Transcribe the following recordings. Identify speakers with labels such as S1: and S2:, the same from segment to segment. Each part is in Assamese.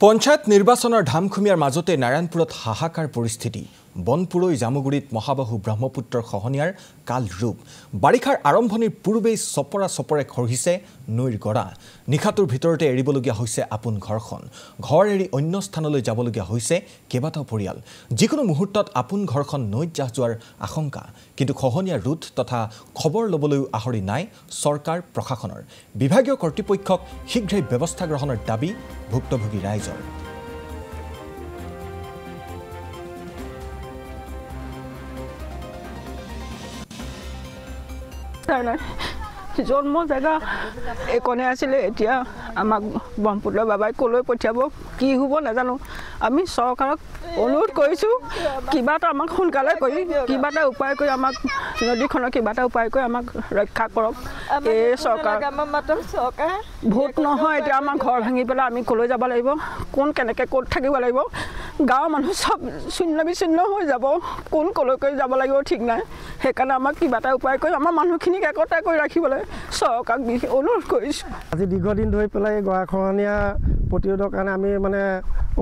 S1: পঞ্চায়ত নিৰ্বাচনৰ ধামখুমীয়াৰ মাজতে নাৰায়ণপুৰত হাহাকাৰ পৰিস্থিতি বনপুৰৈ জামুগুৰিত মহাবাহু ব্ৰহ্মপুত্ৰৰ খহনীয়াৰ কাল ৰূপ বাৰিষাৰ আৰম্ভণিৰ পূৰ্বেই চপৰে খৰিছে নৈৰ গৰা নিখাতুৰ ভিতৰতে এৰিবলগীয়া হৈছে আপোন ঘৰখন ঘৰ এৰি অন্য স্থানলৈ যাবলগীয়া হৈছে কেইবাটাও পৰিয়াল যিকোনো মুহূৰ্তত আপোন ঘৰখন নৈত জাহ যোৱাৰ আশংকা কিন্তু খহনীয়াৰ ৰোধ তথা খবৰ লবলৈ আহৰি নাই চৰকাৰ প্ৰশাসনৰ বিভাগীয় কৰ্তৃপক্ষক শীঘ্ৰেই ব্যৱস্থা গ্ৰহণৰ দাবী ভুক্তভোগী ৰাইজৰ
S2: জন্ম জায়গা একনে আছিলে এতিয়া আমাক ব্ৰহ্মপুত্ৰ বাবাই কলৈ পঠিয়াব কি হ'ব নাজানো আমি চৰকাৰক অনুৰোধ কৰিছোঁ কিবা এটা আমাক সোনকালে কৰি কিবা এটা উপায় কৰি আমাক নদীখনৰ কিবা এটা উপায় কৰি আমাক ৰক্ষা কৰক এই চৰকাৰ ভোট নহয় এতিয়া আমাৰ ঘৰ ভাঙি পেলাই আমি কলৈ যাব লাগিব কোন কেনেকৈ ক'ত থাকিব লাগিব গাঁৱৰ মানুহ চব শূন্য বিচ্ছিন্ন হৈ যাব কোন কলৈকৈ যাব লাগিব ঠিক নাই সেইকাৰণে আমাক কিবা এটা উপায় কৰি আমাৰ মানুহখিনিক একতা কৰি ৰাখিবলৈ চৰকাৰক অনুৰোধ কৰিছোঁ
S3: আজি দীৰ্ঘদিন ধৰি পেলাই গৰাখহনীয়া প্ৰতিৰোধৰ কাৰণে আমি মানে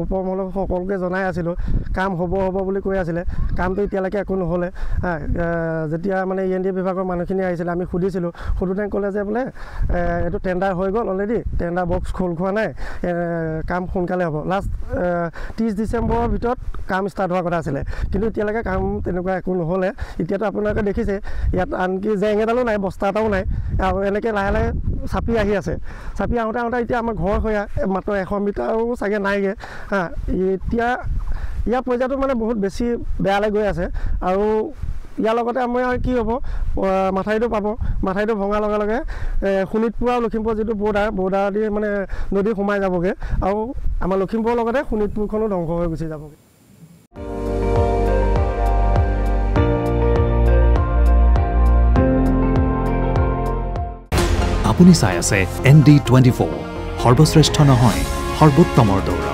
S3: উপমূলক সকলোকে জনাই আছিলোঁ কাম হ'ব বুলি কৈ আছিলে কামটো এতিয়ালৈকে একো নহ'লে যেতিয়া মানে END বিভাগৰ মানুহখিনি আহিছিলে আমি সুধিছিলোঁ সুধোতে ক'লে যে বোলে এইটো টেণ্ডাৰ হৈ গ'ল অলৰেডি টেণ্ডাৰ বক্স খোল খোৱা নাই কাম সোনকালে হ'ব লাষ্ট 30 ডিচেম্বৰৰ ভিতৰত কাম ষ্টাৰ্ট হোৱাৰ কথা আছিলে কিন্তু এতিয়ালৈকে কাম তেনেকুৱা একো নহ'লে এতিয়াতো আপোনালোকে দেখিছে ইয়াত আনকি জেং এডালো নাই বস্তা এটাও নাই আৰু এনেকৈ লাহে লাহে চাপি আহি আছে চাপি আহোঁতে এতিয়া আমাৰ ঘৰ হৈ মাত্ৰ 100 মিটাৰো চাগে নাইগৈ এতিয়া ইয়াৰ পৰ্যায়টো মানে বহুত বেছি বেয়ালৈ গৈ আছে আৰু ইয়াৰ লগতে আমাৰ কি হ'ব মাথাউৰিটো পাব মাথাউৰিটো ভঙাৰ লগে লগে শোণিতপুৰ আৰু লখিমপুৰ যিটো বৰ্ডাৰ দি মানে নদী সোমাই যাবগৈ আৰু আমাৰ লখিমপুৰৰ লগতে শোণিতপুৰখনো ধ্বংস হৈ গুচি যাবগৈ
S4: আপুনি চাই আছে ND24 সৰ্বশ্ৰেষ্ঠ নহয় সৰ্বোত্তমৰ দৌৰা